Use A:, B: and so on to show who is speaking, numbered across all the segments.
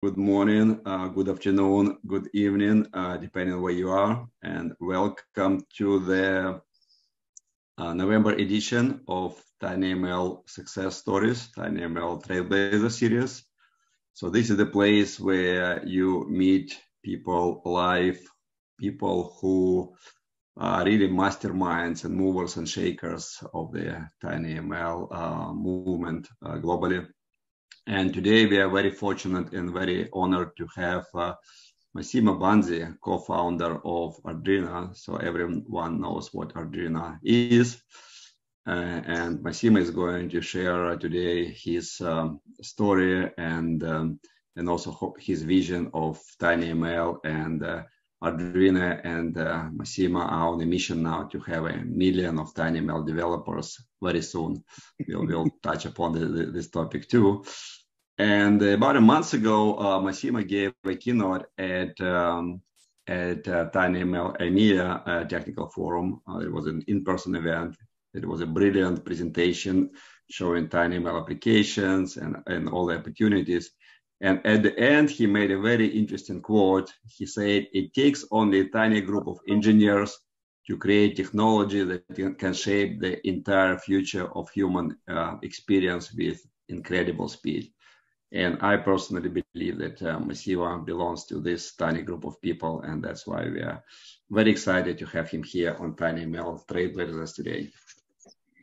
A: Good morning, good afternoon, good evening, depending on where you are, and welcome to the November edition of TinyML Success Stories, TinyML Trailblazer series. So this is the place where you meet people live, people who are really masterminds and movers and shakers of the TinyML movement globally. And today we are very fortunate and very honored to have Massimo Banzi, co-founder of Ardrina. So everyone knows what Ardrina is. And Massimo is going to share today his story and also his vision of TinyML and Ardrina and Massimo are on a mission now to have 1 million of TinyML developers very soon. We'll touch upon this topic too. And about a month ago, Massimo gave a keynote at TinyML EMEA Technical Forum. It was an in-person event. It was a brilliant presentation showing TinyML applications and all the opportunities. And at the end, he made a very interesting quote. He said, "It takes only a tiny group of engineers to create technology that can shape the entire future of human experience with incredible speed." And I personally believe that Massimo belongs to this tiny group of people, and that's why we are very excited to have him here on TinyML Trailblazers today.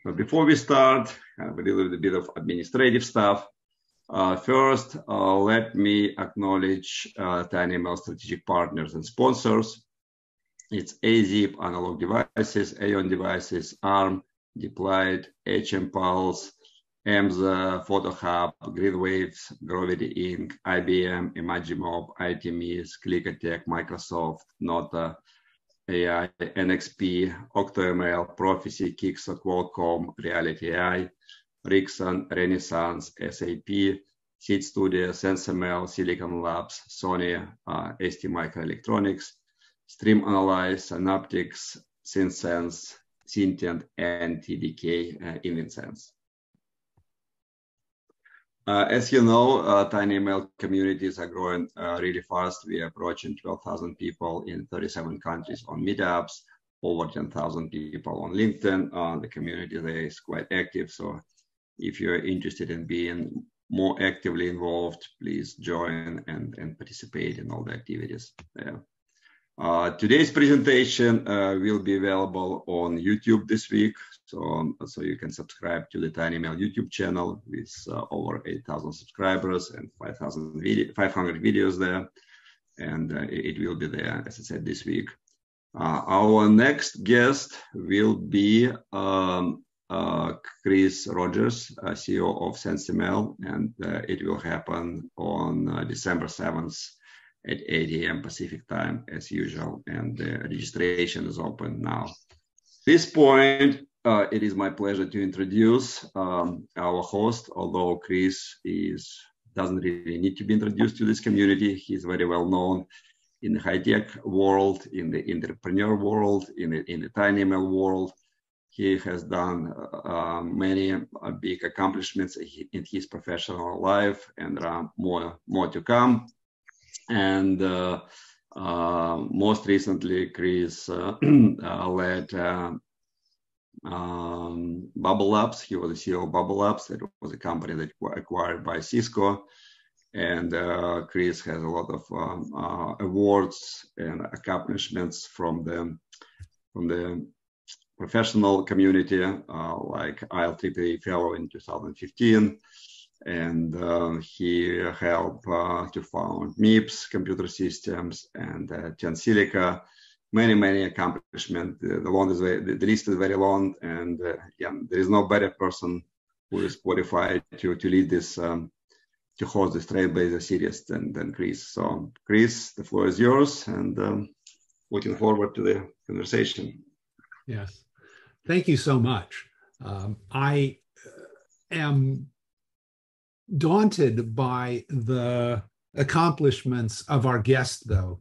A: But before we start, a little bit of administrative stuff. First, let me acknowledge TinyML strategic partners and sponsors. It's AZIP, Analog Devices, Aeon Devices, ARM, Deployed, HMPulse, Emza, PhotoHub, GridWaves, Gravity Inc., IBM, Imagimob, ITMIS, Clickertech, Microsoft, Nota, AI, NXP, OctoML, Prophecy, Kixo, Qualcomm, Reality AI, Rixon, Renaissance, SAP, Seed Studio, SenseML, Silicon Labs, Sony, ST Microelectronics, Stream Analyze, Synaptics, SynSense, Sentient, and TDK InvenSense. As you know, TinyML communities are growing really fast. We are approaching 12,000 people in 37 countries on meetups, over 10,000 people on LinkedIn. The community there is quite active. So if you're interested in being more actively involved, please join and participate in all the activities there. Today's presentation will be available on YouTube this week. So you can subscribe to the TinyML YouTube channel with over 8,000 subscribers and 500 videos there. And it will be there, as I said, this week. Our next guest will be Chris Rogers, CEO of SenseML, and it will happen on December 7th at 8 a.m. Pacific time, as usual, and the registration is open now. At this point, it is my pleasure to introduce our host, although Chris doesn't really need to be introduced to this community. He's very well known in the high-tech world, in the entrepreneur world, in the TinyML world. He has done many big accomplishments in his professional life, and there are more to come. And most recently, Chris led Bubble Labs. He was the CEO of Bubble Labs. It was a company that was acquired by Cisco. And Chris has a lot of awards and accomplishments from the professional community, like IEEE Fellow in 2015. And he helped to found MIPS Computer Systems and Tensilica. Many accomplishments. The list is very long, and there is no better person who is qualified to lead this, to host this Trailblazer series than Chris. So, Chris, the floor is yours, and looking forward to the conversation.
B: Yes, thank you so much. I am daunted by the accomplishments of our guest, though,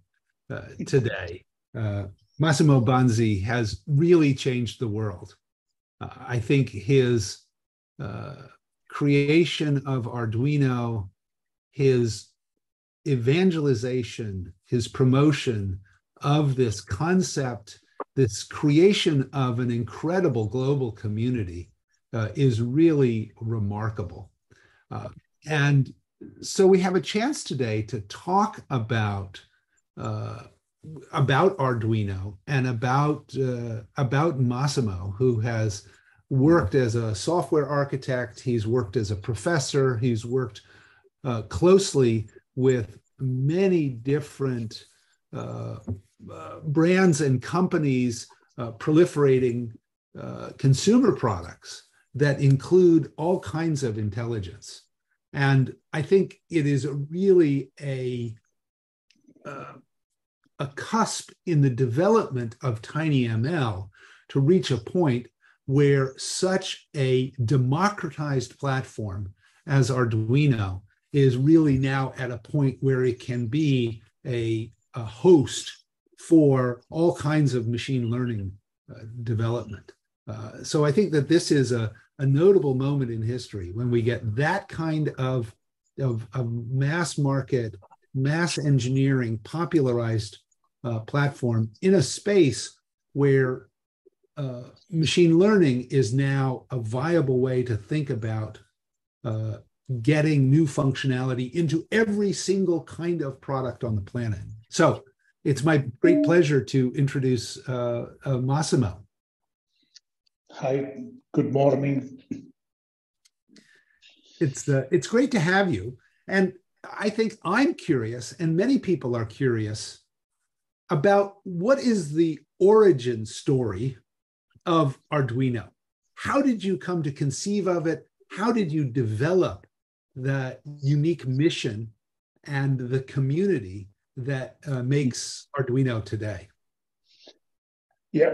B: today. Massimo Banzi has really changed the world. I think his creation of Arduino, his evangelization, his promotion of this concept, this creation of an incredible global community is really remarkable. And so we have a chance today to talk about Arduino and about Massimo, who has worked as a software architect. He's worked as a professor. He's worked closely with many different brands and companies proliferating consumer products that include all kinds of intelligence. And I think it is really a cusp in the development of TinyML to reach a point where such a democratized platform as Arduino is really now at a point where it can be a host for all kinds of machine learning development. So I think that this is a notable moment in history when we get that kind of mass market, mass engineering, popularized platform in a space where machine learning is now a viable way to think about getting new functionality into every single kind of product on the planet. So it's my great pleasure to introduce Massimo.
C: Hi, good morning.
B: It's great to have you. And I think I'm curious, and many people are curious, about what is the origin story of Arduino? How did you come to conceive of it? How did you develop the unique mission and the community that makes Arduino today?
C: Yeah,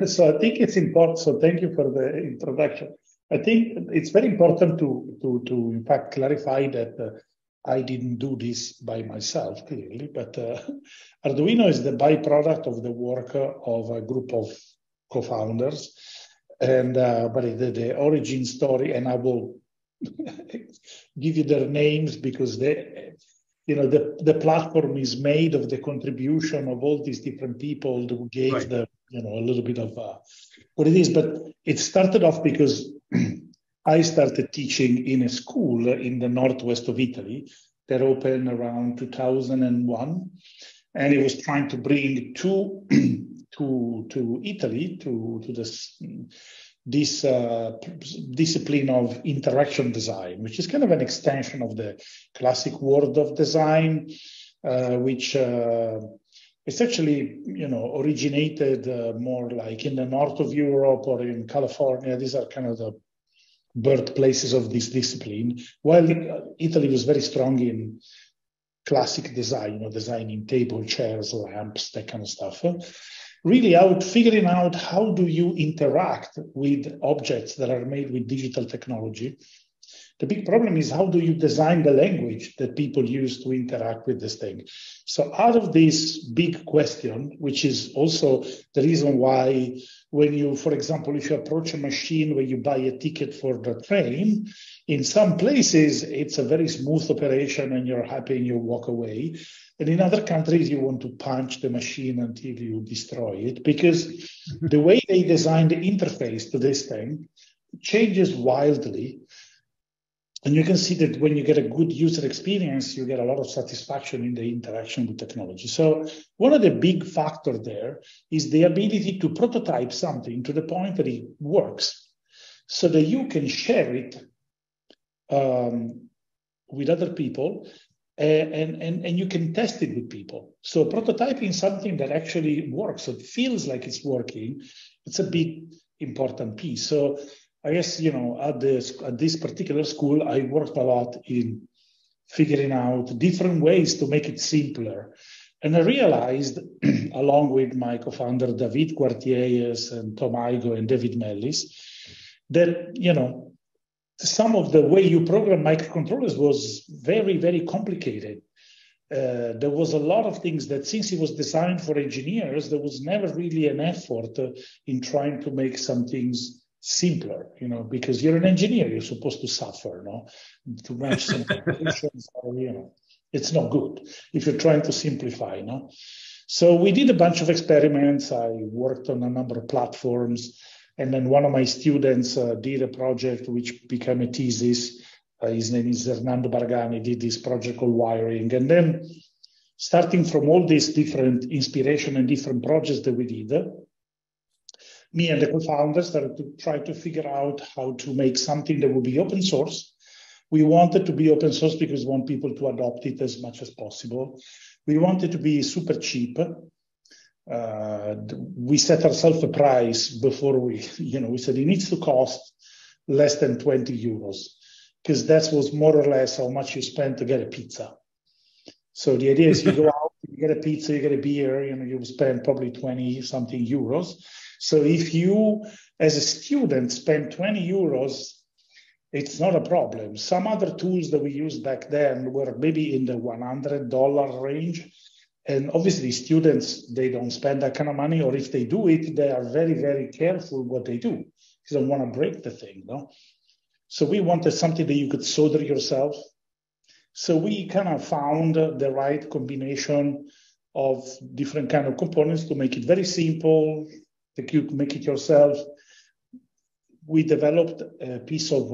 C: so I think it's important. So thank you for the introduction. I think it's very important to in fact clarify that I didn't do this by myself, clearly, but Arduino is the byproduct of the work of a group of co-founders, and but the origin story, and I will give you their names because they, the platform is made of the contribution of all these different people who gave right. the a little bit of what it is. But it started off because I started teaching in a school in the northwest of Italy that opened around 2001, and it was trying to bring to Italy to this discipline of interaction design, which is kind of an extension of the classic world of design, which it's actually, originated more like in the north of Europe or in California. These are kind of the birthplaces of this discipline, while Italy was very strong in classic design, designing table, chairs, lamps, that kind of stuff. Really figuring out how do you interact with objects that are made with digital technology. The big problem is how do you design the language that people use to interact with this thing? So out of this big question, which is also the reason why when you, for example, if you approach a machine where you buy a ticket for the train, in some places it's a very smooth operation and you're happy and you walk away. And in other countries, you want to punch the machine until you destroy it, because the way they design the interface to this thing changes wildly. And you can see that when you get a good user experience, you get a lot of satisfaction in the interaction with technology. So one of the big factors there is the ability to prototype something to the point that it works so that you can share it with other people and you can test it with people. So prototyping something that actually works, so it feels like it's working, it's a big important piece. So I guess, at this particular school, I worked a lot in figuring out different ways to make it simpler. And I realized, along with my co-founder, David Quartiers and Tom Igo and David Mellis, that, some of the way you program microcontrollers was very, very complicated. There was a lot of things that, since it was designed for engineers, there was never really an effort in trying to make some things simpler, because you're an engineer, you're supposed to suffer, to match some conditions, or, It's not good if you're trying to simplify, no? So we did a bunch of experiments. I worked on a number of platforms. And then one of my students did a project which became a thesis. His name is Hernando Bargani, did this project called Wiring. And then starting from all these different inspiration and different projects that we did, me and the co-founders started to try to figure out how to make something that would be open source. We wanted to be open source because we want people to adopt it as much as possible. We wanted to be super cheap. We set ourselves a price before we said it needs to cost less than 20 euros, because that was more or less how much you spend to get a pizza. So the idea is you go out, you get a pizza, you get a beer, you spend probably 20 something euros. So if you, as a student, spend 20 euros, it's not a problem. Some other tools that we used back then were maybe in the $100 range. And obviously students, they don't spend that kind of money, or if they do it, they are very, very careful what they do, because they don't want to break the thing, no? So we wanted something that you could solder yourself. So we kind of found the right combination of different kind of components to make it very simple, that you can make it yourself. We developed a piece of,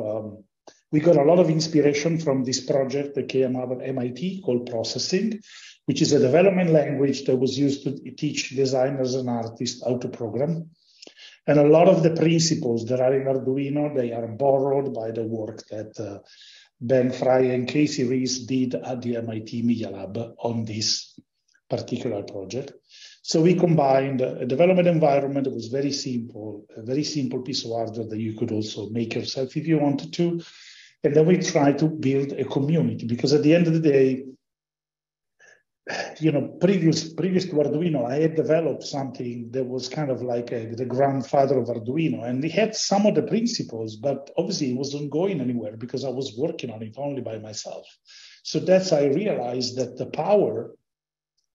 C: we got a lot of inspiration from this project that came out of MIT called Processing, which is a development language that was used to teach designers and artists how to program. And a lot of the principles that are in Arduino, they are borrowed by the work that Ben Fry and Casey Rees did at the MIT Media Lab on this particular project. So we combined a development environment that was very simple, a very simple piece of hardware that you could also make yourself if you wanted to. And then we tried to build a community, because at the end of the day, previous to Arduino, I had developed something that was kind of like the grandfather of Arduino, and it had some of the principles, but obviously it wasn't going anywhere because I was working on it only by myself. So that's I realized that the power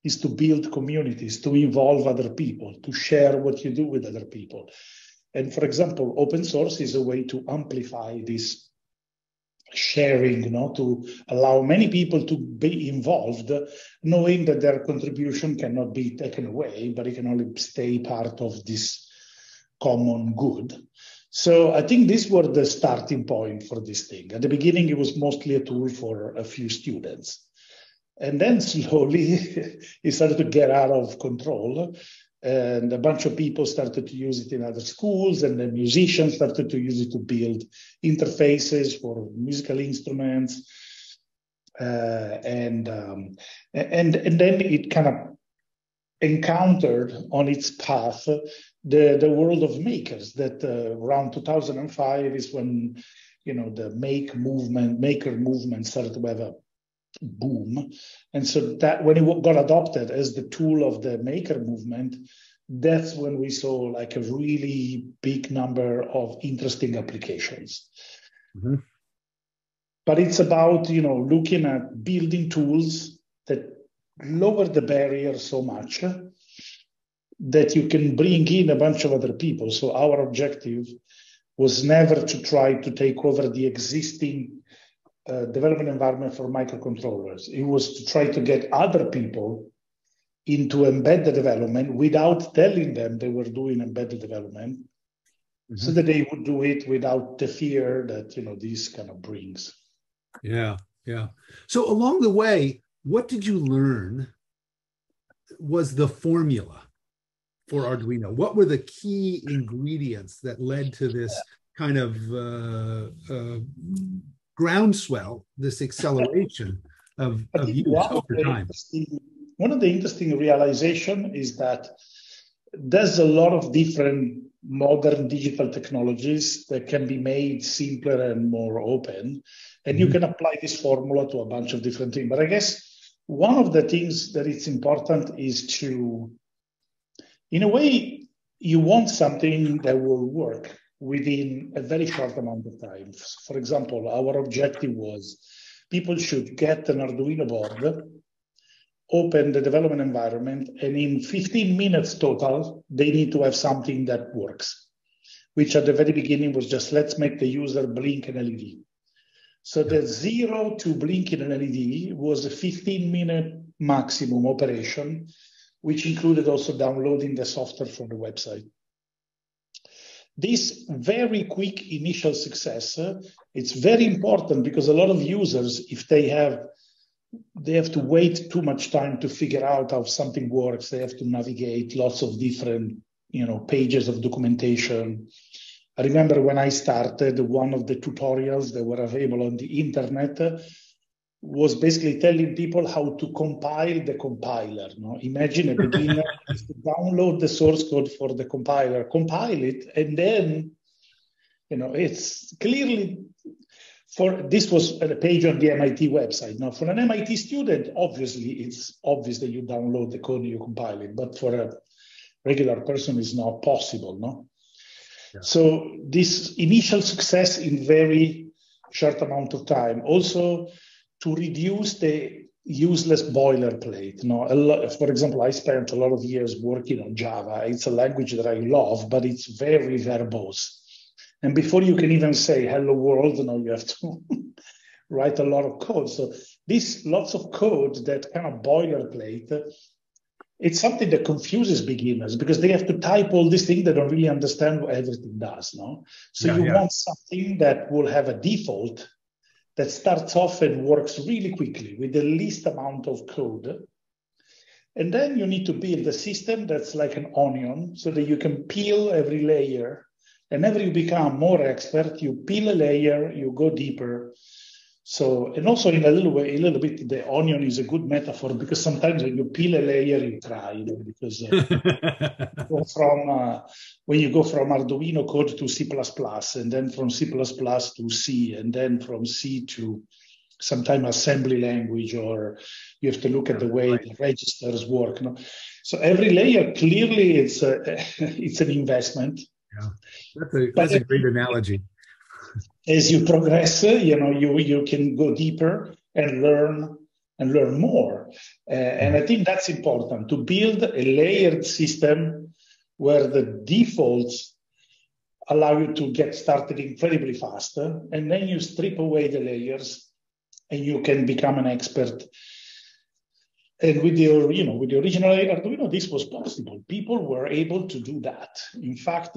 C: is to build communities, to involve other people, to share what you do with other people. And for example, open source is a way to amplify this sharing, to allow many people to be involved, knowing that their contribution cannot be taken away, but it can only stay part of this common good. So I think these were the starting point for this thing. At the beginning, it was mostly a tool for a few students. And then slowly it started to get out of control. And a bunch of people started to use it in other schools, and then musicians started to use it to build interfaces for musical instruments. And then it kind of encountered on its path the world of makers. That around 2005 is when the maker movement started to have a boom. And so that when it got adopted as the tool of the maker movement, that's when we saw like a really big number of interesting applications. Mm-hmm. But it's about, looking at building tools that lower the barrier so much that you can bring in a bunch of other people. So our objective was never to try to take over the existing development environment for microcontrollers. It was to try to get other people into embedded development without telling them they were doing embedded development, mm-hmm. so that they would do it without the fear that this kind of brings.
B: Yeah. So along the way, what did you learn was the formula for Arduino? What were the key ingredients that led to this kind of groundswell, this acceleration of use over time?
C: One of the interesting realization is that there's a lot of different modern digital technologies that can be made simpler and more open, and you can apply this formula to a bunch of different things. But I guess one of the things that it's important is to, in a way, you want something that will work within a very short amount of time. For example, our objective was people should get an Arduino board, open the development environment, and in 15 minutes total, they need to have something that works, which at the very beginning was just, let's make the user blink an LED. So the 0 to blinking an LED was a 15-minute maximum operation, which included also downloading the software from the website. This very quick initial success, it's very important because a lot of users, if they have to wait too much time to figure out how something works. They have to navigate lots of different, pages of documentation. I remember when I started, one of the tutorials that were available on the internet was basically telling people how to compile the compiler. No? Imagine a beginner has to download the source code for the compiler, compile it, and then, it's clearly this was a page on the MIT website. Now, for an MIT student, obviously, it's obvious that you download the code and you compile it, but for a regular person, it's not possible, no? Yeah. So this initial success in very short amount of time, also to reduce the useless boilerplate. For example, I spent a lot of years working on Java. It's a language that I love, but it's very verbose. And before you can even say hello world, you have to write a lot of code. So this lots of code, that kind of boilerplate, it's something that confuses beginners because they have to type all these things. They don't really understand what everything does. No, so you want something that will have a default that starts off and works really quickly with the least amount of code. And then you need to build a system that's like an onion so that you can peel every layer. And as you become more expert, you peel a layer, you go deeper. So, and also in a little bit, the onion is a good metaphor because sometimes when you peel a layer, you cry, because when you go from Arduino code to C++, and then from C++ to C, and then from C to sometimes assembly language, or you have to look at the way the registers work. No? So every layer, clearly, it's an investment.
B: Yeah, that's a great analogy.
C: As you progress, you can go deeper and learn more. And I think that's important, to build a layered system where the defaults allow you to get started incredibly fast, and then you strip away the layers and you can become an expert. And with the original Arduino, this was possible. People were able to do that. In fact,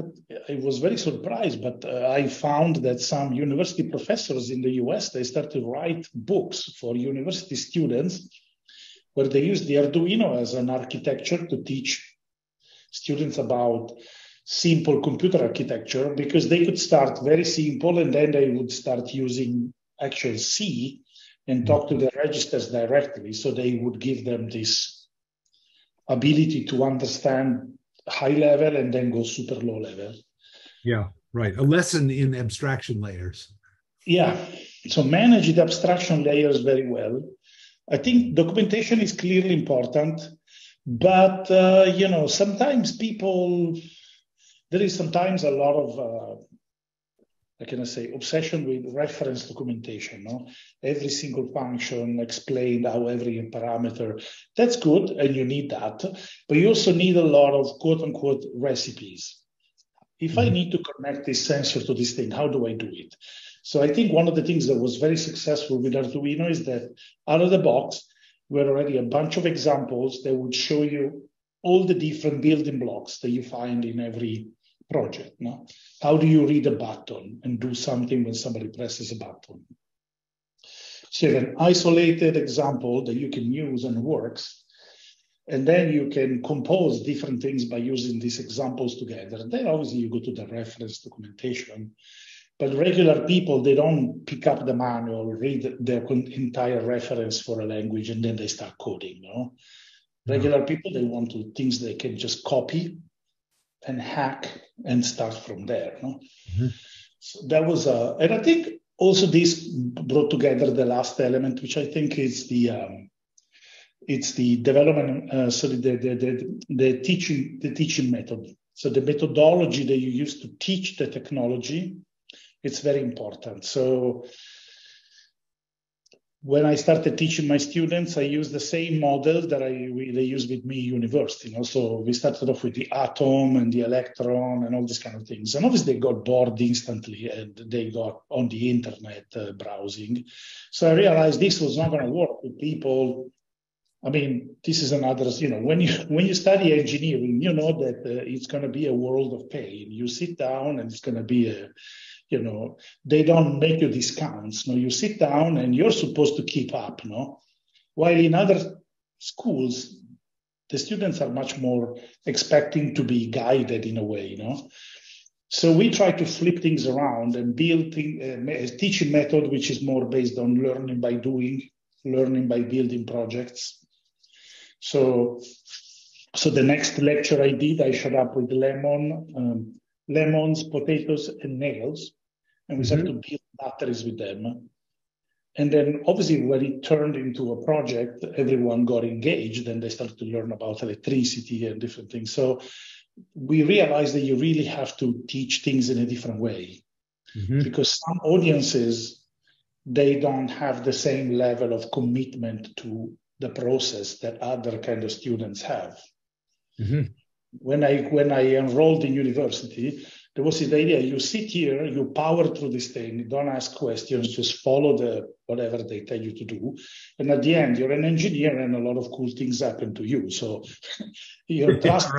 C: I was very surprised, but I found that some university professors in the US, they started to write books for university students where they used the Arduino as an architecture to teach students about simple computer architecture, because they could start very simple and then they would start using actual C and talk to the registers directly. So they would give them this ability to understand high level and then go super low level.
B: Yeah, right. A lesson in abstraction layers.
C: Yeah. So manage the abstraction layers very well. I think documentation is clearly important, but, sometimes there is sometimes a lot of, obsession with reference documentation. No? Every single function explained how every parameter. That's good, and you need that. But you also need a lot of quote-unquote recipes. If I need to connect this sensor to this thing, how do I do it? So I think one of the things that was very successful with Arduino is that out of the box, were already a bunch of examples that would show you all the different building blocks that you find in every project. No? How do you read a button and do something when somebody presses a button? So you have an isolated example that you can use and works, and then you can compose different things by using these examples together. And then obviously you go to the reference documentation. But regular people, they don't pick up the manual, read the entire reference for a language, and then they start coding. No? Regular people, they want to things they can just copy and hack and start from there. No? So that was and I think also this brought together the last element, which I think is it's the development, the teaching method. So the methodology that you use to teach the technology, it's very important. So when I started teaching my students, I used the same model that they use with me university. So we started off with the atom and the electron and all these kind of things. And obviously they got bored instantly and they got on the internet browsing. So I realized this was not going to work with people. I mean, this is another, when you study engineering, you know that it's going to be a world of pain. You sit down and it's going to be they don't make you discounts. No, you sit down and you're supposed to keep up. No, while in other schools, the students are much more expecting to be guided in a way. So we try to flip things around and build a teaching method which is more based on learning by doing, learning by building projects. So the next lecture I did, I showed up with lemons, potatoes, and nails, and we started to build batteries with them. And then obviously when it turned into a project, everyone got engaged and they started to learn about electricity and different things. So we realized that you really have to teach things in a different way because some audiences, they don't have the same level of commitment to the process that other kind of students have. When I enrolled in university, there was this idea, you sit here, you power through this thing, don't ask questions, just follow whatever they tell you to do. And at the end, you're an engineer and a lot of cool things happen to you. So you trust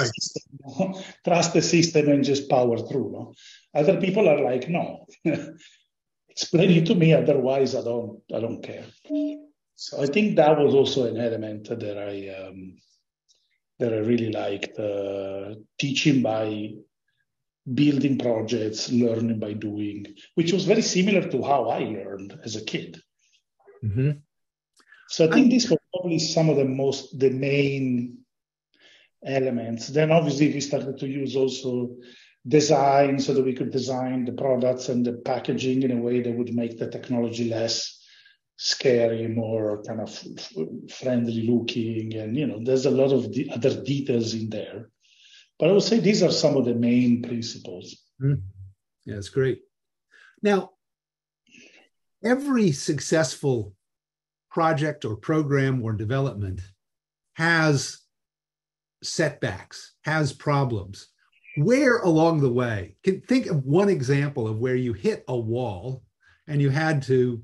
C: the system and just power through. No? Other people are like, no, explain it to me, otherwise I don't care. So I think that was also an element that I really liked, teaching by building projects, learning by doing, which was very similar to how I learned as a kid. So I think these were probably some of the main elements. Then obviously we started to use also design so that we could design the products and the packaging in a way that would make the technology less scary, more kind of friendly looking. And, there's a lot of other details in there. But I would say these are some of the main principles.
B: Yeah, that's great. Now, every successful project or program or development has setbacks, has problems. Where along the way, think of one example of where you hit a wall and you had to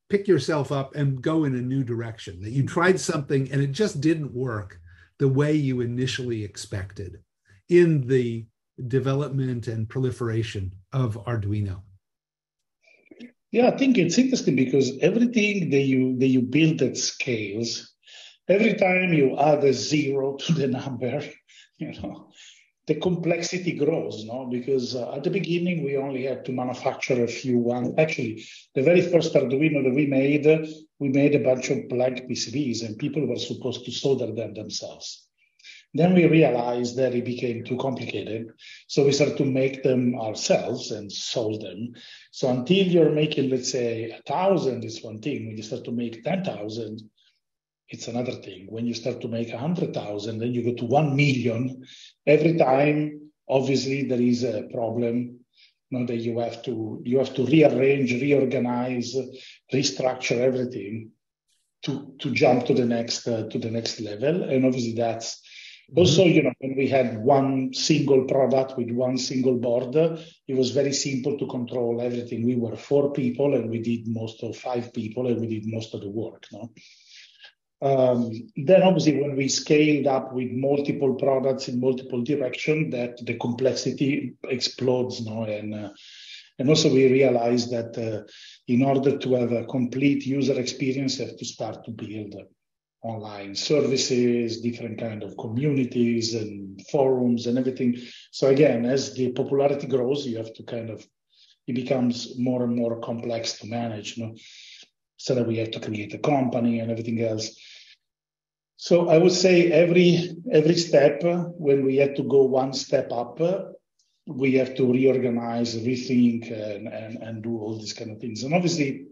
B: pick yourself up and go in a new direction, that you tried something and it just didn't work the way you initially expected in the development and proliferation of Arduino?
C: Yeah, I think it's interesting because everything that you build at scales, every time you add a zero to the number, the complexity grows, because at the beginning we only had to manufacture a few ones. Actually, the very first Arduino that we made a bunch of blank PCBs and people were supposed to solder them themselves. Then we realized that it became too complicated. So we started to make them ourselves and solve them. So until you're making, let's say, 1,000 is one thing. When you start to make 10,000, it's another thing. When you start to make 100,000, then you go to 1 million. Every time, obviously, there is a problem. That you have to rearrange, reorganize, restructure everything to jump to the next level. And obviously, that's also, when we had one single product with one single board, it was very simple to control everything. We were 4 people, and we did 5 people, and we did most of the work. Then obviously when we scaled up with multiple products in multiple directions, that the complexity explodes, and also we realized that in order to have a complete user experience, you have to start to build online services, different kind of communities and forums and everything. So again, as the popularity grows, you have to it becomes more and more complex to manage, so that we have to create a company and everything else. So I would say every step, when we had to go one step up, we have to reorganize, rethink, and do all these kind of things. And obviously,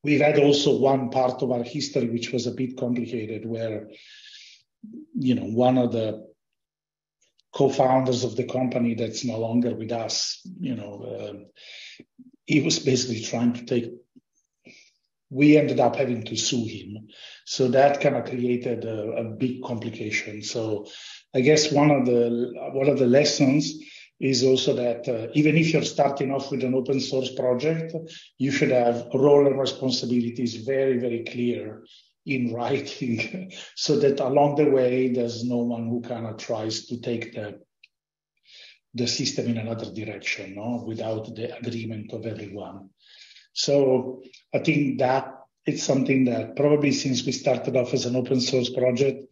C: we've had also one part of our history which was a bit complicated, where one of the co-founders of the company that's no longer with us, he was basically trying to take we ended up having to sue him. So that kind of created a big complication. So I guess one of the lessons is also that even if you're starting off with an open source project, you should have role and responsibilities very, very clear in writing so that along the way, there's no one who kind of tries to take the system in another direction, no, without the agreement of everyone. So I think that it's something that probably since we started off as an open source project,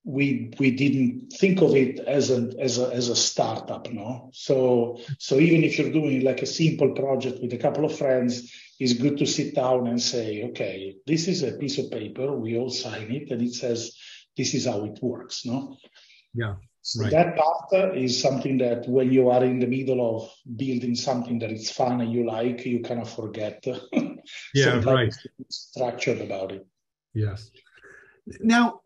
C: we didn't think of it as a startup, no. So even if you're doing like a simple project with a couple of friends, it's good to sit down and say, okay, this is a piece of paper, we all sign it, and it says this is how it works, no.
B: Yeah.
C: So
B: right.
C: that part is something that when you are in the middle of building something that is fun and you like, you kind of forget.
B: Yeah, right.
C: Structured about it.
B: Yes. Now,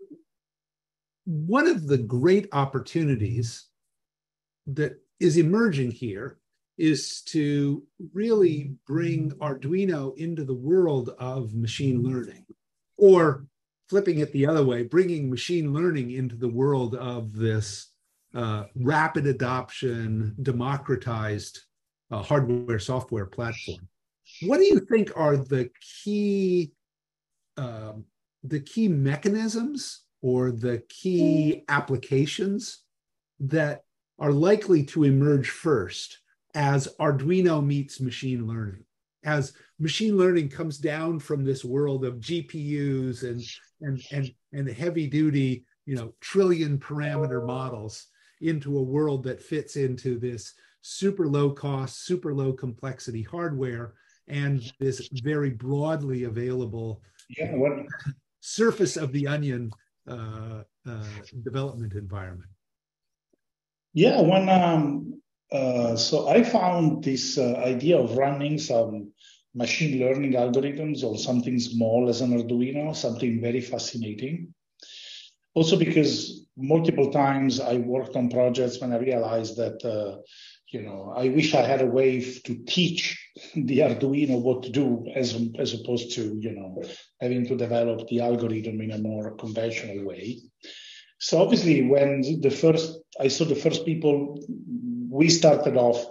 B: one of the great opportunities that is emerging here is to really bring Arduino into the world of machine learning, or flipping it the other way, bringing machine learning into the world of this rapid adoption, democratized hardware software platform. What do you think are the key mechanisms or the key applications that are likely to emerge first as Arduino meets machine learning? As machine learning comes down from this world of GPUs and heavy duty, trillion parameter models into a world that fits into this super low cost, super low complexity hardware and this very broadly available surface of the onion development environment.
C: Yeah, so I found this idea of running some machine learning algorithms on something small as an Arduino, something very fascinating. Also because multiple times I worked on projects when I realized that, I wish I had a way to teach the Arduino what to do as opposed to, having to develop the algorithm in a more conventional way. So obviously when I saw the first people, we started off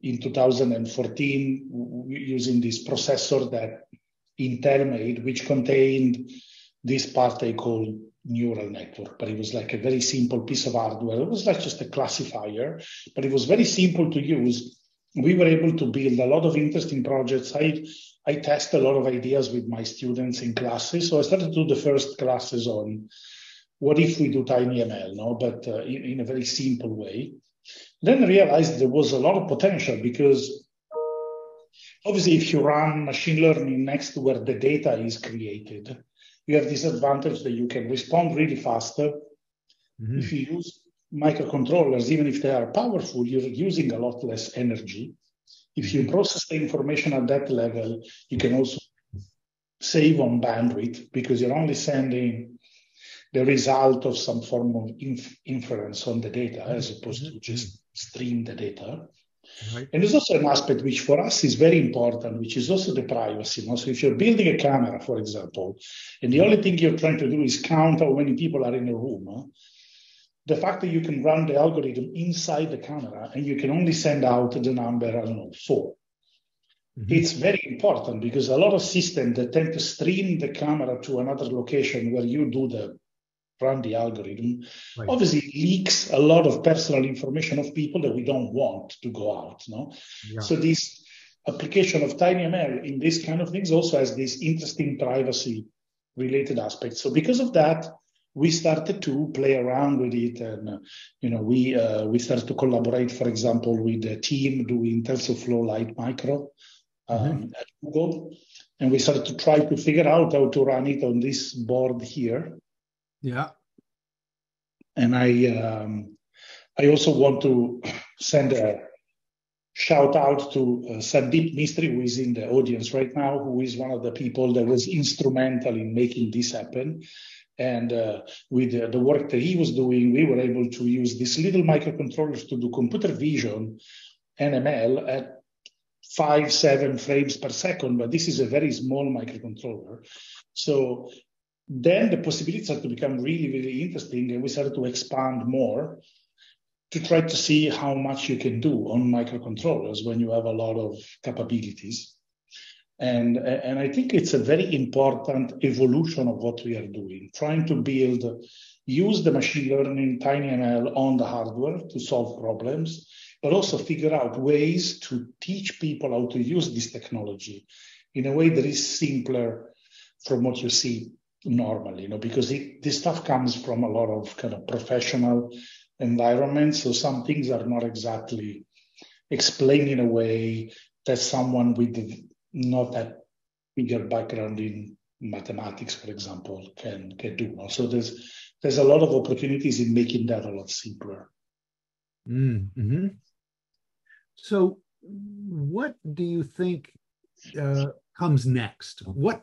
C: in 2014 using this processor that Intel made, which contained this part they call neural network, but it was like a very simple piece of hardware. It was like just a classifier, but it was very simple to use. We were able to build a lot of interesting projects. I test a lot of ideas with my students in classes. So I started to do the first classes on what if we do TinyML, no? But in a very simple way. Then I realized there was a lot of potential because obviously if you run machine learning next to where the data is created, you have this advantage that you can respond really faster. Mm-hmm. If you use microcontrollers, even if they are powerful, you're using a lot less energy. If you process the information at that level, you can also save on bandwidth because you're only sending the result of some form of inference on the data as opposed to just stream the data. Right. And there's also an aspect which for us is very important, which is also the privacy. So if you're building a camera, for example, and the only thing you're trying to do is count how many people are in a room, the fact that you can run the algorithm inside the camera and you can only send out the number, 4. Mm-hmm. It's very important because a lot of systems that tend to stream the camera to another location where you do run the algorithm, right, obviously leaks a lot of personal information of people that we don't want to go out. No? Yeah. So this application of TinyML in this kind of things also has this interesting privacy related aspect. So because of that, we started to play around with it, and we started to collaborate, for example, with the team doing TensorFlow Lite Micro at Google, and we started to try to figure out how to run it on this board here.
B: Yeah.
C: And I also want to send a shout out to Sandeep Mistry, who is in the audience right now, who is one of the people that was instrumental in making this happen. And with the work that he was doing, we were able to use these little microcontrollers to do computer vision and ML at 5, 7 frames per second, but this is a very small microcontroller. So then the possibilities start to become really, really interesting, and we started to expand more to try to see how much you can do on microcontrollers when you have a lot of capabilities. And I think it's a very important evolution of what we are doing, trying to use the machine learning, TinyML on the hardware to solve problems, but also figure out ways to teach people how to use this technology in a way that is simpler from what you see normally, because this stuff comes from a lot of kind of professional environments. So some things are not exactly explained in a way that someone with not that bigger background in mathematics, for example, can do. So there's a lot of opportunities in making that a lot simpler.
B: Mm-hmm. So what do you think comes next? What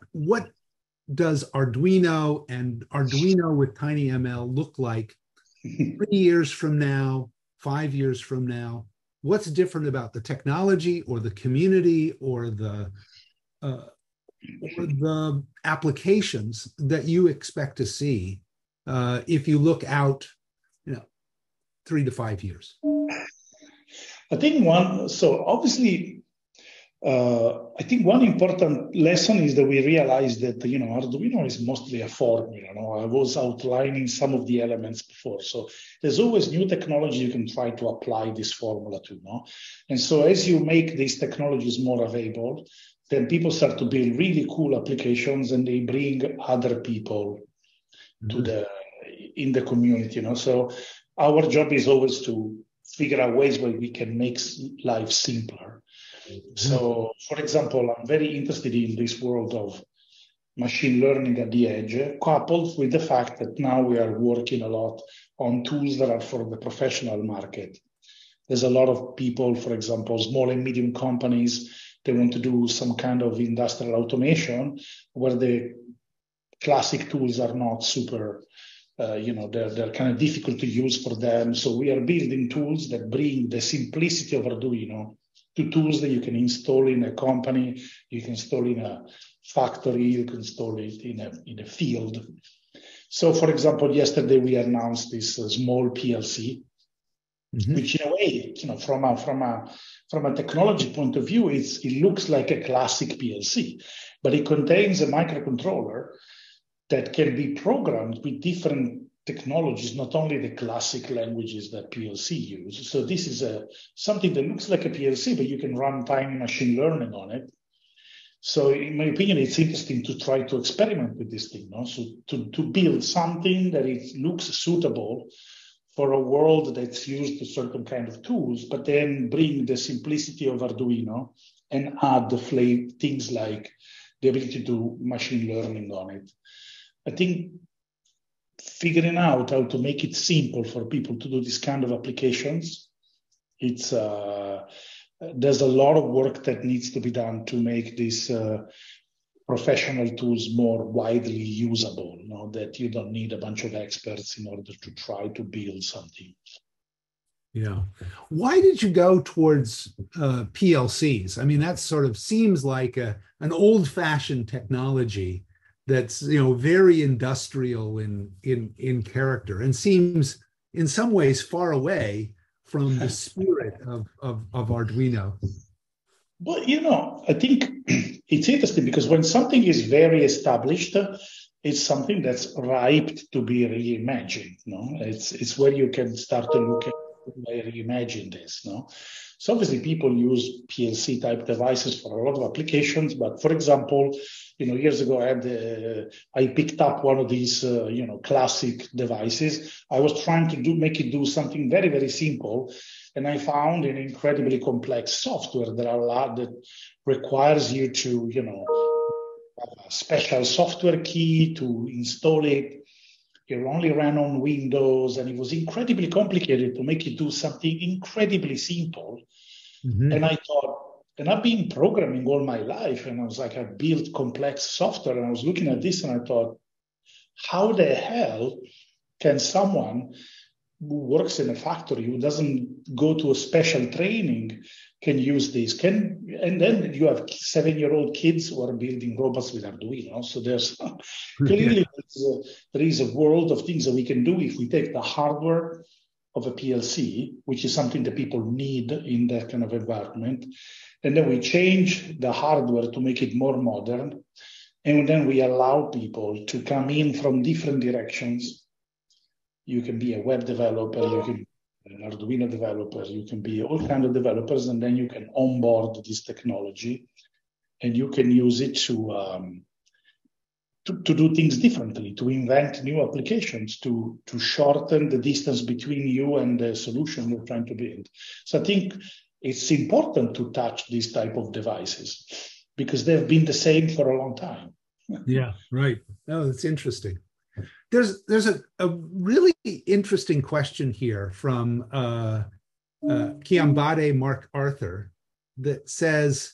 B: does Arduino and Arduino with TinyML look like 3 years from now, 5 years from now? What's different about the technology or the community or the applications that you expect to see if you look out, 3 to 5 years?
C: I think I think one important lesson is that we realized that, Arduino is mostly a formula. I was outlining some of the elements before. So there's always new technology you can try to apply this formula to. And so as you make these technologies more available, then people start to build really cool applications and they bring other people in the community. So our job is always to figure out ways where we can make life simpler. So, for example, I'm very interested in this world of machine learning at the edge, coupled with the fact that now we are working a lot on tools that are for the professional market. There's a lot of people, for example, small and medium companies, they want to do some kind of industrial automation where the classic tools are not super, they're kind of difficult to use for them. So we are building tools that bring the simplicity of Arduino to tools that you can install in a company, you can install in a factory, you can install it in a field. So, for example, yesterday we announced this small PLC, which in a way, from a technology point of view, it looks like a classic PLC, but it contains a microcontroller that can be programmed with different technologies, not only the classic languages that PLC use. So this is something that looks like a PLC, but you can run tiny machine learning on it. So in my opinion, it's interesting to try to experiment with this thing. So to build something that it looks suitable for a world that's used to certain kind of tools, but then bring the simplicity of Arduino and add the things like the ability to do machine learning on it. I think figuring out how to make it simple for people to do this kind of applications, there's a lot of work that needs to be done to make these professional tools more widely usable, that you don't need a bunch of experts in order to try to build something.
B: Yeah. Why did you go towards PLCs? I mean, that sort of seems like an old-fashioned technology that's very industrial in character and seems in some ways far away from the spirit of Arduino.
C: Well, I think it's interesting because when something is very established, it's something that's ripe to be reimagined. It's where you can start to look at reimagine this. So obviously people use PLC type devices for a lot of applications, but for example, years ago I picked up one of these classic devices. I was trying to make it do something very, very simple, and I found an incredibly complex software that requires you to have a special software key to install it. It only ran on Windows, and it was incredibly complicated to make it do something incredibly simple. And I thought, and I've been programming all my life, and I was like, I've built complex software, and I was looking at this, and I thought, how the hell can someone who works in a factory, who doesn't go to a special training, can use this. And then you have 7-year-old kids who are building robots with Arduino. So there's clearly there is a world of things that we can do if we take the hardware of a PLC, which is something that people need in that kind of environment, and then we change the hardware to make it more modern, and then we allow people to come in from different directions. You can be a web developer, you can be an Arduino developer, you can be all kinds of developers, and then you can onboard this technology, and you can use it to do things differently, to invent new applications, to shorten the distance between you and the solution you're trying to build. So I think it's important to touch these type of devices because they've been the same for a long time.
B: Yeah, right. Oh, that's interesting. There's a really interesting question here from Kiambade Mark Arthur that says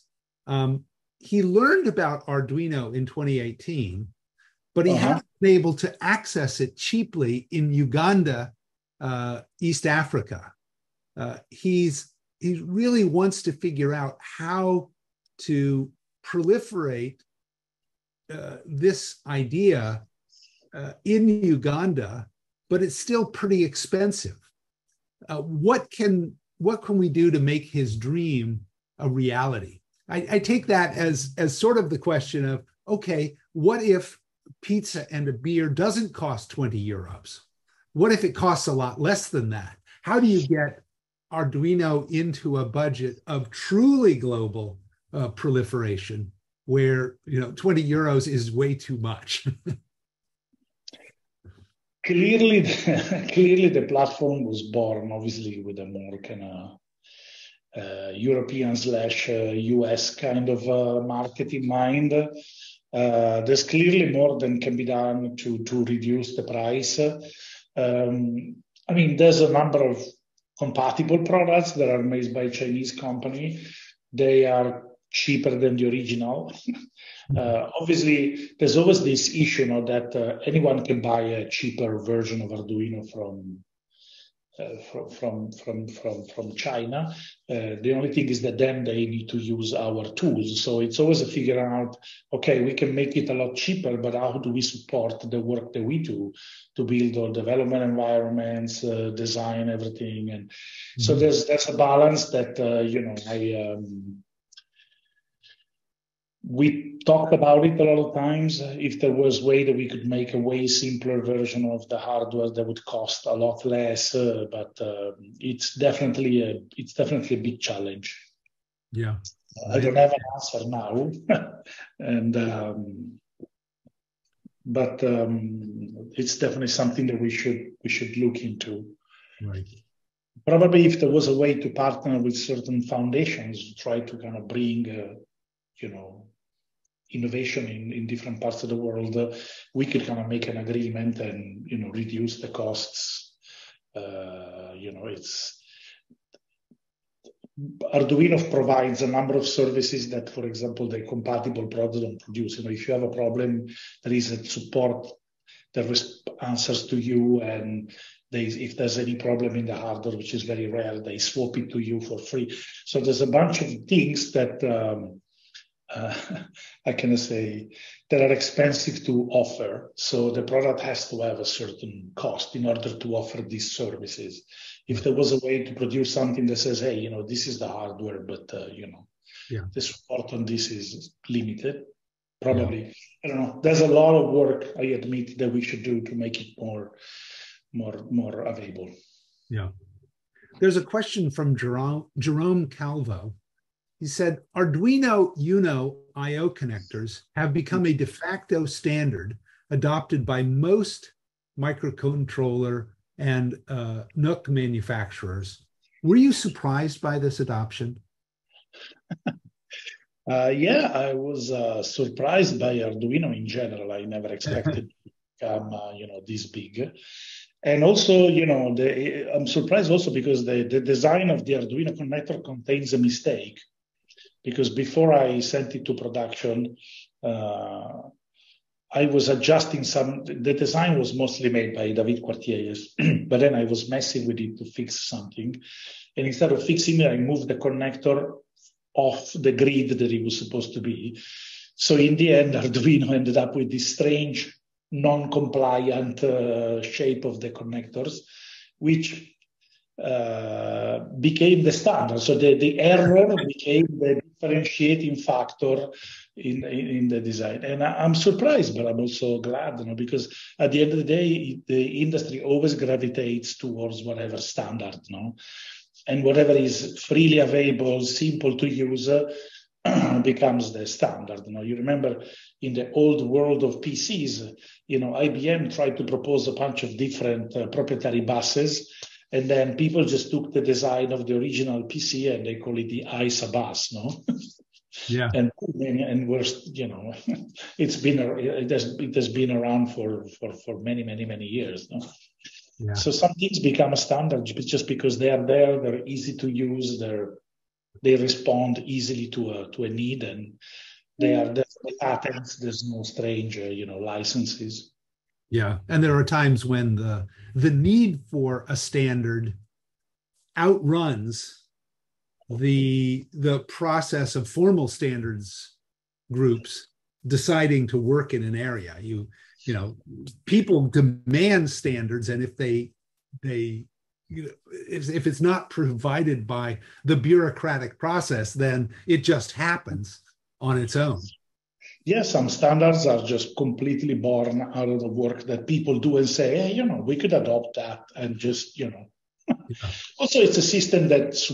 B: he learned about Arduino in 2018, but he hasn't been able to access it cheaply in Uganda, East Africa. He really wants to figure out how to proliferate this idea in Uganda, but it's still pretty expensive. What can we do to make his dream a reality? I take that as sort of the question of, okay, what if pizza and a beer doesn't cost 20 euros? What if it costs a lot less than that? How do you get Arduino into a budget of truly global proliferation where 20 euros is way too much?
C: Clearly, the platform was born, obviously, with a more kind of European/US kind of market in mind. There's clearly more than can be done to reduce the price. I mean, there's a number of compatible products that are made by a Chinese company. They are cheaper than the original. Obviously, there's always this issue, that anyone can buy a cheaper version of Arduino from China. The only thing is that then they need to use our tools. So it's always a figuring out, okay, we can make it a lot cheaper, but how do we support the work that we do to build our development environments, design everything? And so there's a balance that, we talked about it a lot of times. If there was a way that we could make a way simpler version of the hardware that would cost a lot less, but it's definitely a big challenge.
B: Yeah,
C: I don't have an answer now, and but it's definitely something that we should look into.
B: Right.
C: Probably if there was a way to partner with certain foundations to try to kind of bring, innovation in different parts of the world, we could kind of make an agreement and, reduce the costs. Arduino provides a number of services that, for example, the compatible products don't produce. If you have a problem, there is a support that answers to you, and if there's any problem in the hardware, which is very rare, they swap it to you for free. So there's a bunch of things that I can say that are expensive to offer. So the product has to have a certain cost in order to offer these services. If there was a way to produce something that says, hey, this is the hardware, but the support on this is limited, probably, I don't know. There's a lot of work, I admit, that we should do to make it more available.
B: Yeah. There's a question from Jerome Calvo. He said, Arduino Uno I/O connectors have become a de facto standard adopted by most microcontroller and NUC manufacturers. Were you surprised by this adoption?
C: Yeah, I was surprised by Arduino in general. I never expected to become, this big. And also, I'm surprised also because the design of the Arduino connector contains a mistake. Because before I sent it to production, I was adjusting the design was mostly made by David Quartier, but then I was messing with it to fix something. And instead of fixing it, I moved the connector off the grid that it was supposed to be. So in the end, Arduino ended up with this strange, non-compliant shape of the connectors, which became the standard. So the error became the differentiating factor in the design. And I'm surprised, but I'm also glad, because at the end of the day, the industry always gravitates towards whatever standard, and whatever is freely available, simple to use, becomes the standard. You remember in the old world of PCs, IBM tried to propose a bunch of different proprietary buses, and then people just took the design of the original PC and they call it the ISA bus,
B: Yeah.
C: And we're, it has been around for many years.
B: Yeah.
C: So some things become a standard just because they are there, they're easy to use, they respond easily to a need, and they are definitely patents. There's no strange, licenses.
B: Yeah, and there are times when the need for a standard outruns the process of formal standards groups deciding to work in an area. People demand standards, and if if it's not provided by the bureaucratic process, then it just happens on its own.
C: Yeah, some standards are just completely born out of the work that people do and say, hey, we could adopt that and just, Yeah. Also, it's a system that's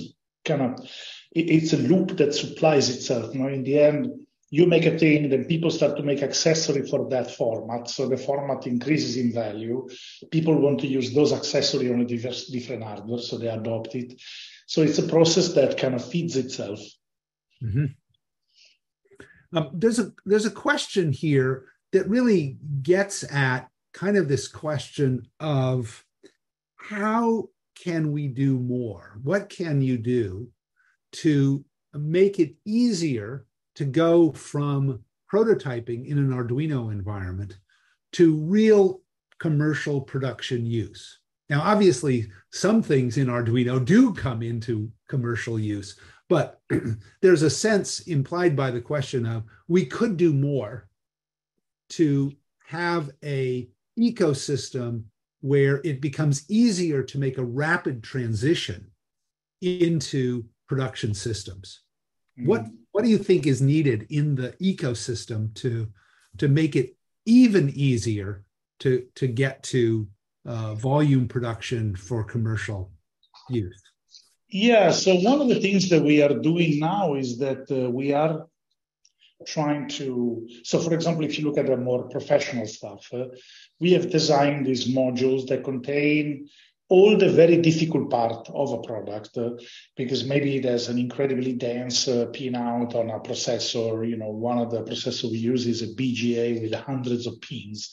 C: it's a loop that supplies itself. In the end, you make a thing, then people start to make accessory for that format. So the format increases in value. People want to use those accessories on a different hardware, so they adopt it. So it's a process that kind of feeds itself.
B: Mm-hmm. There's a question here that really gets at kind of this question of how can we do more? What can you do to make it easier to go from prototyping in an Arduino environment to real commercial production use? Now, obviously, some things in Arduino do come into commercial use, but there's a sense implied by the question of we could do more to have an ecosystem where it becomes easier to make a rapid transition into production systems. Mm-hmm. What do you think is needed in the ecosystem to make it even easier to get to volume production for commercial use?
C: Yeah, so one of the things that we are doing now is that we are trying to, so for example, if you look at the more professional stuff, we have designed these modules that contain all the very difficult part of a product, because maybe there's an incredibly dense pinout on a processor. One of the processors we use is a BGA with hundreds of pins.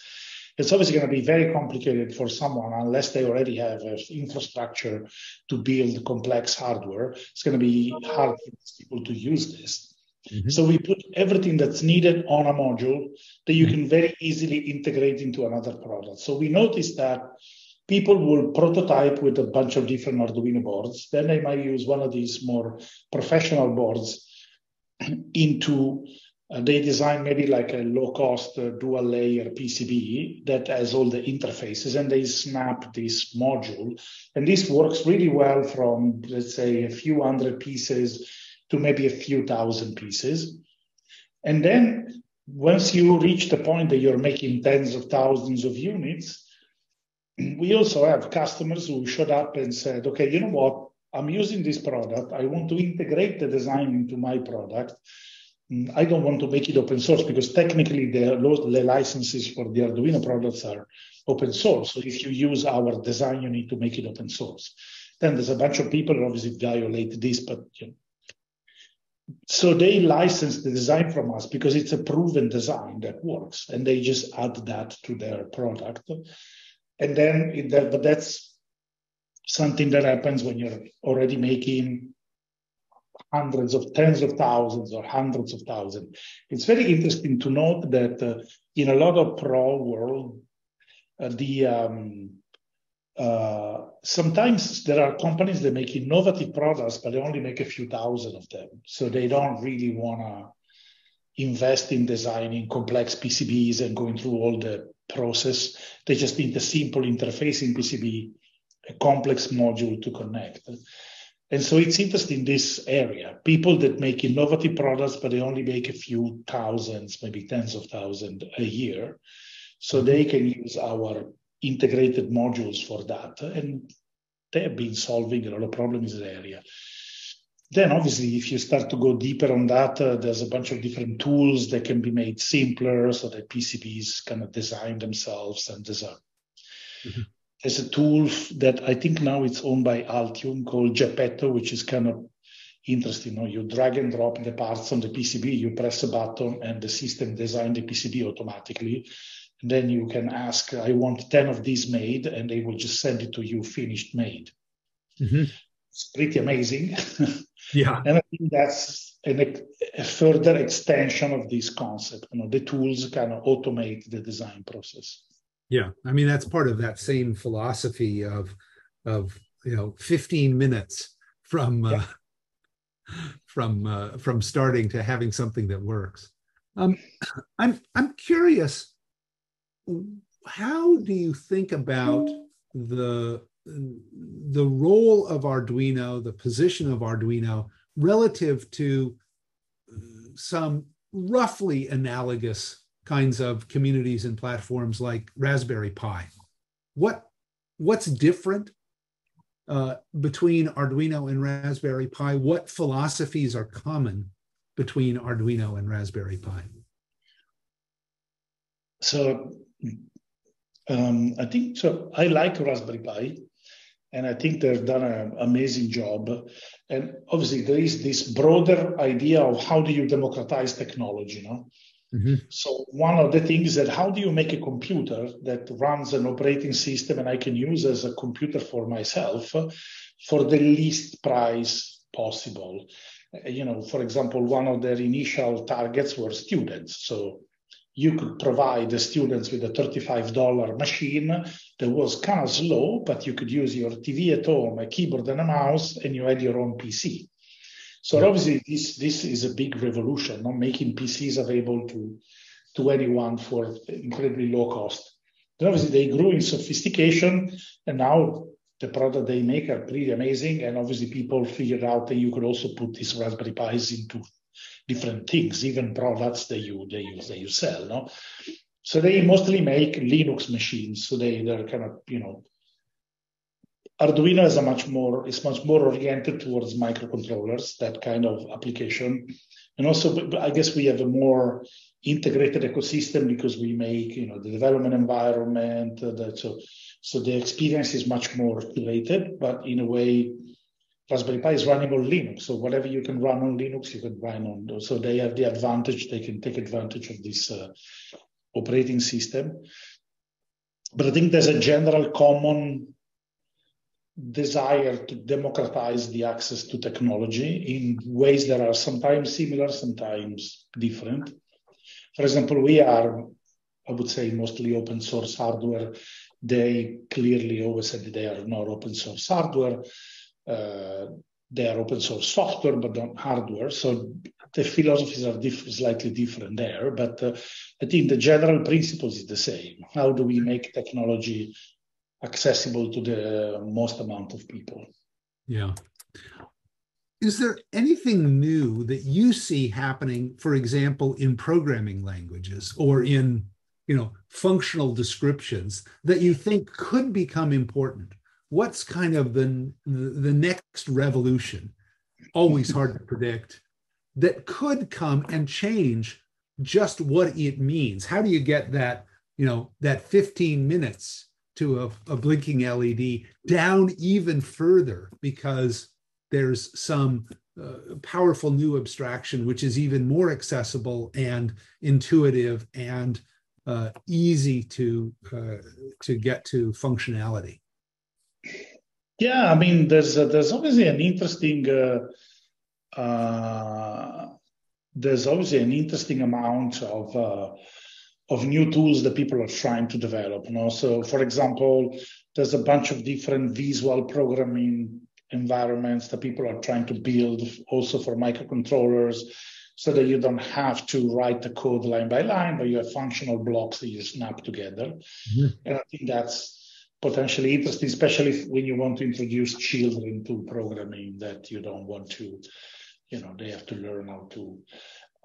C: It's obviously going to be very complicated for someone unless they already have infrastructure to build complex hardware. It's going to be hard for people to use this. Mm-hmm. So we put everything that's needed on a module that you can very easily integrate into another product. So we noticed that people will prototype with a bunch of different Arduino boards. Then they might use one of these more professional boards they design maybe like a low-cost dual-layer PCB that has all the interfaces, and they snap this module. And this works really well from, let's say, a few hundred pieces to maybe a few thousand pieces. And then once you reach the point that you're making tens of thousands of units, we also have customers who showed up and said, okay, you know what? I'm using this product. I want to integrate the design into my product. I don't want to make it open source because technically the licenses for the Arduino products are open source. So if you use our design, you need to make it open source. Then there's a bunch of people who obviously violate this, but so they license the design from us because it's a proven design that works, and they just add that to their product. And then, but that's something that happens when you're already making tens of thousands or hundreds of thousands. It's very interesting to note that in a lot of pro world, the sometimes there are companies that make innovative products, but they only make a few thousand of them. So they don't really want to invest in designing complex PCBs and going through all the process. They just need a simple interfacing PCB, a complex module to connect. And so it's interesting, this area. People that make innovative products, but they only make a few thousands, maybe tens of thousands a year. So they can use our integrated modules for that. And they have been solving a lot of problems in the area. Then obviously, if you start to go deeper on that, there's a bunch of different tools that can be made simpler so that PCBs kind of design themselves. And there's a tool that I think now it's owned by Altium called Geppetto, which is kind of interesting. You know, you drag and drop the parts on the PCB, you press a button, and the system designs the PCB automatically. And then you can ask, I want 10 of these made, and they will just send it to you finished made. It's pretty amazing.
B: Yeah.
C: And I think that's a further extension of this concept. You know, the tools kind of automate the design process.
B: Yeah, I mean, that's part of that same philosophy of 15 minutes from starting to having something that works. I'm curious, how do you think about the role of Arduino, the position of Arduino relative to some roughly analogous kinds of communities and platforms like Raspberry Pi? What's different between Arduino and Raspberry Pi? What philosophies are common between Arduino and Raspberry Pi?
C: So I think so. I like Raspberry Pi, and I think they've done an amazing job. And obviously, there is this broader idea of how do you democratize technology, you know? So one of the things is that how do you make a computer that runs an operating system and I can use as a computer for myself for the least price possible? You know, for example, one of their initial targets were students. So you could provide the students with a $35 machine that was kind of slow, but you could use your TV at home, a keyboard and a mouse, and you had your own PC. So obviously, this is a big revolution, not making PCs available to anyone for incredibly low cost. Then obviously, they grew in sophistication, and now the product they make are pretty amazing. And obviously, people figured out that you could also put these Raspberry Pis into different things, even products that you sell. No? So they mostly make Linux machines. So they're kind of, you know, Arduino is much more oriented towards microcontrollers, that kind of application. And also, I guess we have a more integrated ecosystem because we make, you know, the development environment. So the experience is much more curated, but in a way, Raspberry Pi is running on Linux. So whatever you can run on Linux, you can run on. So they have the advantage, they can take advantage of this operating system. But I think there's a general common desire to democratize the access to technology in ways that are sometimes similar, sometimes different. For example, we are, I would say, mostly open source hardware. They clearly always said that they are not open source hardware. They are open source software, but not hardware. So the philosophies are slightly different there. But I think the general principles is the same. How do we make technology accessible to the most amount of people?
B: Yeah. Is there anything new that you see happening, for example, in programming languages or in, you know, functional descriptions that you think could become important? What's kind of the next revolution, always hard to predict, that could come and change just what it means? How do you get that, you know, that 15 minutes to a blinking LED down even further because there's some powerful new abstraction which is even more accessible and intuitive and easy to get to functionality?
C: Yeah, I mean, there's obviously an interesting amount of new tools that people are trying to develop. You know? So, for example, There's a bunch of different visual programming environments that people are trying to build also for microcontrollers, so that you don't have to write the code line by line, but you have functional blocks that you snap together. Mm-hmm. And I think that's potentially interesting, especially when you want to introduce children to programming that you don't want to, they have to learn how to.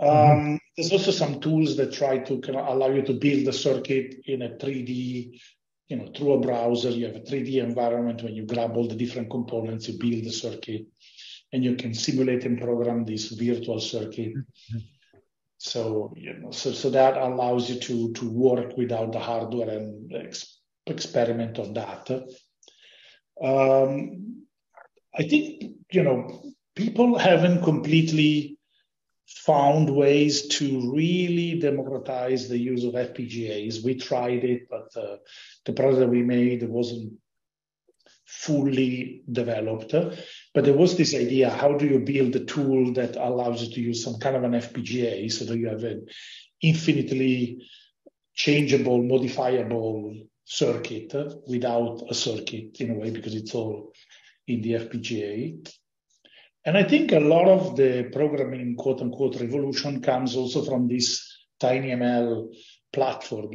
C: Mm-hmm. There's also some tools that try to kind of allow you to build a circuit in a 3D, through a browser. You have a 3D environment. When you grab all the different components, you build the circuit, and you can simulate and program this virtual circuit. Mm-hmm. So that allows you to work without the hardware and experiment on that. I think, people haven't completely found ways to really democratize the use of FPGAs. We tried it, but the product that we made wasn't fully developed. But there was this idea: how do you build a tool that allows you to use some kind of an FPGA so that you have an infinitely changeable, modifiable circuit without a circuit, in a way, because it's all in the FPGA. And I think a lot of the programming, quote unquote, revolution comes also from this TinyML platform,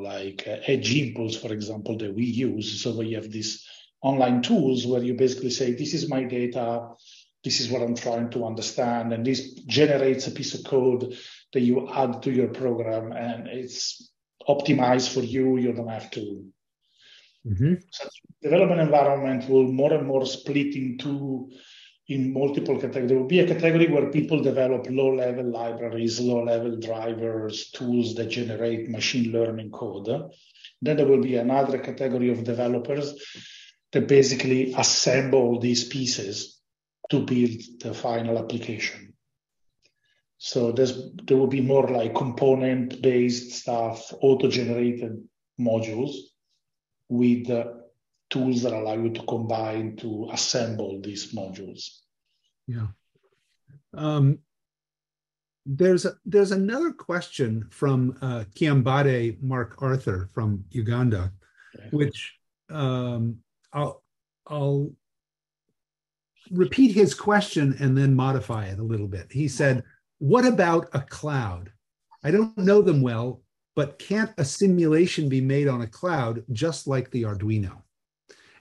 C: like Edge Impulse, for example, that we use. So we have these online tools where you basically say, this is my data, this is what I'm trying to understand, and this generates a piece of code that you add to your program, and it's optimized for you. You don't have to. Mm-hmm. So development environment will more and more split in multiple categories. There will be a category where people develop low-level libraries, low-level drivers, tools that generate machine learning code. Then there will be another category of developers that basically assemble these pieces to build the final application. So there will be more like component-based stuff, auto-generated modules with tools that allow you to combine to assemble these modules.
B: Yeah. There's another question from Kiambade Mark Arthur from Uganda, which I'll repeat his question and then modify it a little bit. He said, "What about a cloud? I don't know them well, but can't a simulation be made on a cloud just like the Arduino?"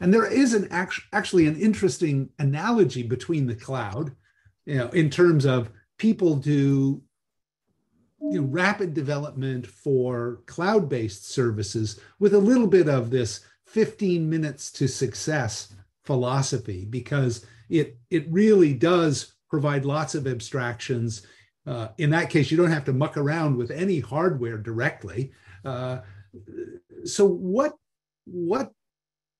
B: And there is actually an interesting analogy between the cloud, in terms of people do rapid development for cloud-based services with a little bit of this 15 minutes to success philosophy, because it really does provide lots of abstractions. In that case, you don't have to muck around with any hardware directly. So what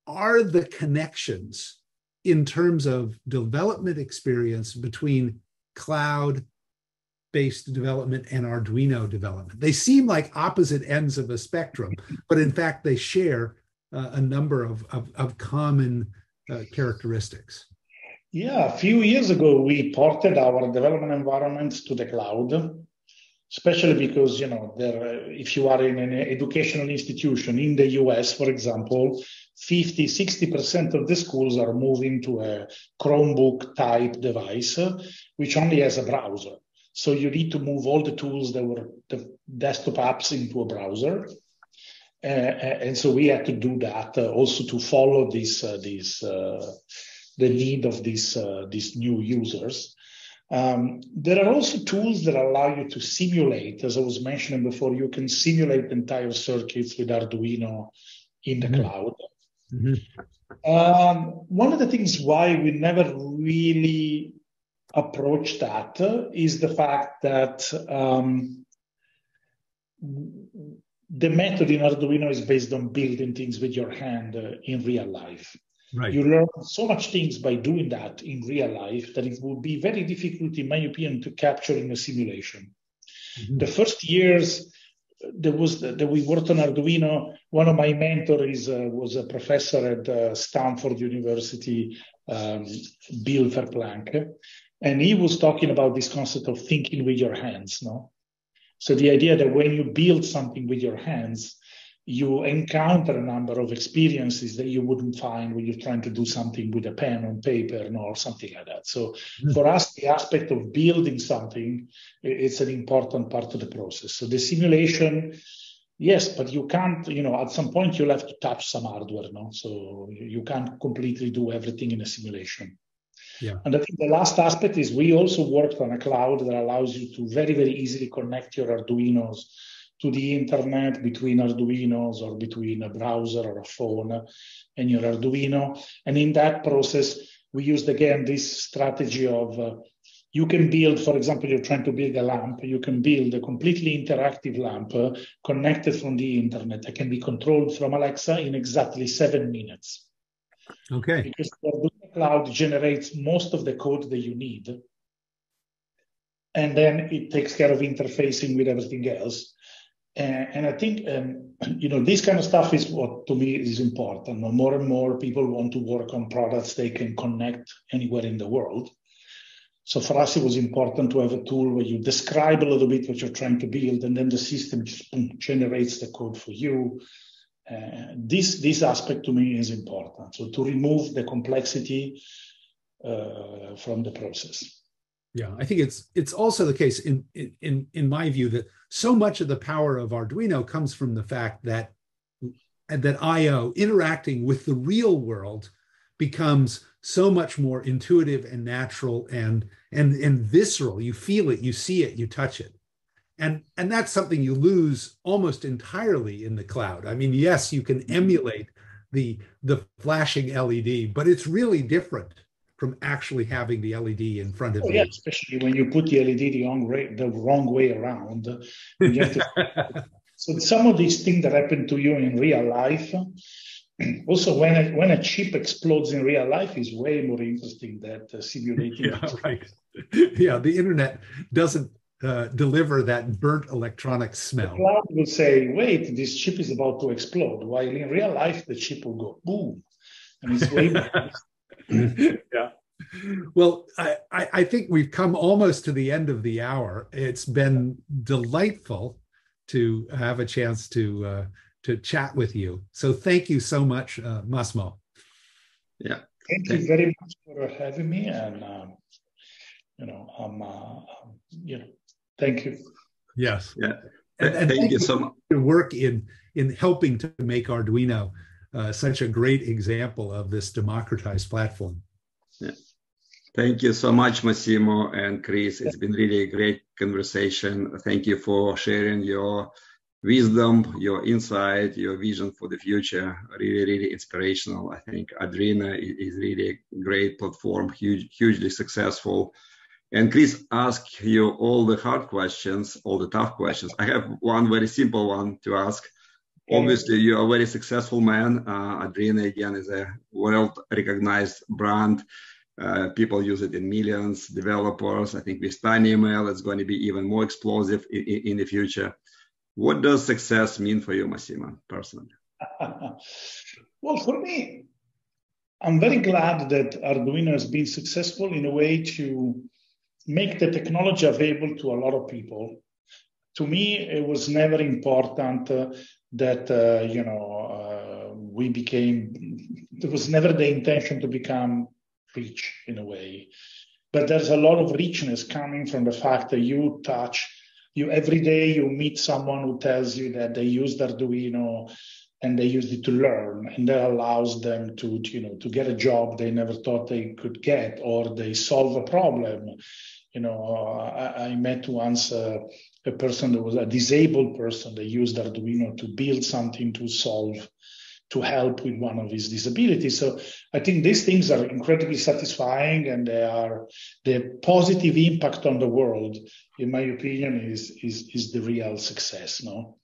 B: are the connections in terms of development experience between cloud-based development and Arduino development? They seem like opposite ends of a spectrum, but in fact, they share a number of common characteristics.
C: Yeah, a few years ago, we ported our development environments to the cloud, especially because, if you are in an educational institution in the US, for example, 50-60% of the schools are moving to a Chromebook type device, which only has a browser. So you need to move all the tools that were the desktop apps into a browser. And so we had to do that also to follow the need of these new users. There are also tools that allow you to simulate. As I was mentioning before, you can simulate entire circuits with Arduino in the cloud. Mm-hmm. One of the things why we never really approached that is the fact that the method in Arduino is based on building things with your hand in real life. Right. You learn so much things by doing that in real life that it would be very difficult, in my opinion, to capture in a simulation. Mm-hmm. The first years that we worked on Arduino, one of my mentors was a professor at Stanford University, Bill Verplank, and he was talking about this concept of thinking with your hands. No, so the idea that when you build something with your hands, you encounter a number of experiences that you wouldn't find when you're trying to do something with a pen on paper, or something like that. So for us, the aspect of building something, it's an important part of the process. So the simulation, yes, but you can't, at some point you'll have to touch some hardware, no? So you can't completely do everything in a simulation.
B: Yeah.
C: And I think the last aspect is we also worked on a cloud that allows you to very, very easily connect your Arduinos to the internet between Arduinos, or between a browser or a phone and your Arduino. And in that process, we used again this strategy of you can build, for example, you're trying to build a lamp, you can build a completely interactive lamp connected from the internet that can be controlled from Alexa in exactly 7 minutes.
B: Okay.
C: Because the Arduino cloud generates most of the code that you need. And then it takes care of interfacing with everything else. And I think, this kind of stuff is what to me is important. More and more people want to work on products they can connect anywhere in the world. So for us, it was important to have a tool where you describe a little bit what you're trying to build, and then the system just generates the code for you. This aspect to me is important. So to remove the complexity from the process.
B: Yeah, I think it's also the case in my view that so much of the power of Arduino comes from the fact that I/O interacting with the real world becomes so much more intuitive and natural and visceral. You feel it, you see it, you touch it. And that's something you lose almost entirely in the cloud. I mean, yes, you can emulate the flashing LED, but it's really different from actually having the LED in front of you.
C: Yeah, especially when you put the LED the wrong way around. You have to, so some of these things that happen to you in real life, also when a chip explodes in real life, is way more interesting than simulating.
B: Yeah, right. Yeah, the internet doesn't deliver that burnt electronic smell.
C: The cloud will say, wait, this chip is about to explode, while in real life, the chip will go boom. And it's way more.
B: Yeah. Well, I think we've come almost to the end of the hour. It's been delightful to have a chance to chat with you. So thank you so much, Massimo.
A: Yeah.
C: Thank you very much for having me, and thank you.
B: Yes.
A: Yeah.
B: And
A: thank you so much.
B: Your work in helping to make Arduino such a great example of this democratized platform.
A: Yeah. Thank you so much, Massimo and Chris. It's been really a great conversation. Thank you for sharing your wisdom, your insight, your vision for the future. Really, really inspirational. I think Arduino is really a great platform, hugely successful. And Chris asked you all the hard questions, all the tough questions. I have one very simple one to ask. Obviously, you are a very successful man. Arduino, again, is a world-recognized brand. People use it in millions, developers. I think with TinyML, it's going to be even more explosive in the future. What does success mean for you, Massimo, personally?
C: Well, for me, I'm very glad that Arduino has been successful in a way to make the technology available to a lot of people. To me, it was never important that, there was never the intention to become rich in a way. But there's a lot of richness coming from the fact that every day you meet someone who tells you that they used Arduino and they used it to learn, and that allows them to get a job they never thought they could get, or they solve a problem. I met once a person that was a disabled person that used Arduino to build something to help with one of his disabilities. So I think these things are incredibly satisfying, and the positive impact on the world, in my opinion, is the real success. No,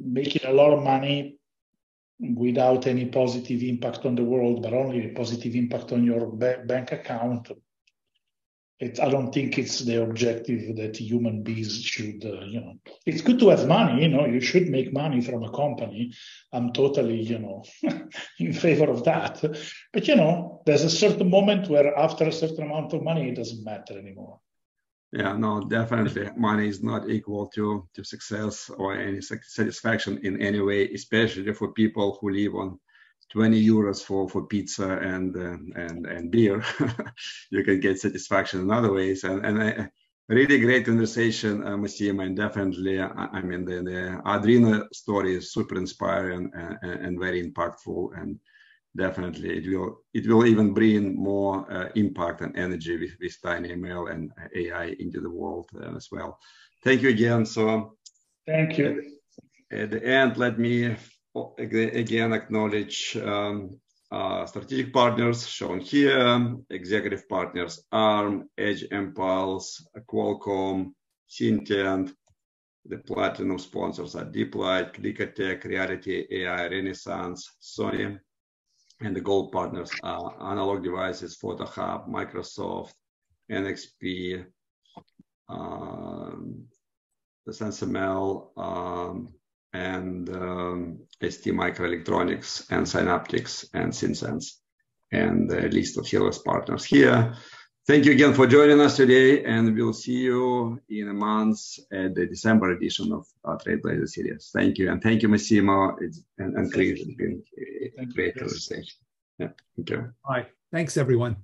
C: making a lot of money without any positive impact on the world, but only a positive impact on your bank account. I don't think it's the objective that human beings should, It's good to have money, you should make money from a company. I'm totally, in favor of that. But, there's a certain moment where after a certain amount of money, it doesn't matter anymore.
A: Yeah, no, definitely. Money is not equal to success or any satisfaction in any way, especially for people who live on 20 euros for pizza and beer. You can get satisfaction in other ways. And really great conversation, Massimo, and definitely, I mean, the Arduino story is super inspiring and very impactful, and definitely it will even bring more impact and energy with TinyML and AI into the world as well. Thank you again. So
C: thank you.
A: At the end, let me again acknowledge strategic partners shown here, executive partners ARM, Edge Impulse, Qualcomm, Syntiant. The platinum sponsors are DeepLight, Clicatech, Reality AI, Renaissance, Sony. And the gold partners are Analog Devices, PhotoHub, Microsoft, NXP, the SensiML, and ST Microelectronics, and Synaptics, and SynSense, and the list of Helios partners here. Thank you again for joining us today, and we'll see you in a month at the December edition of our Trailblazer series. Thank you, and thank you, Massimo and Chris. It's been a great conversation. Yeah, thank you.
B: All right, thanks everyone.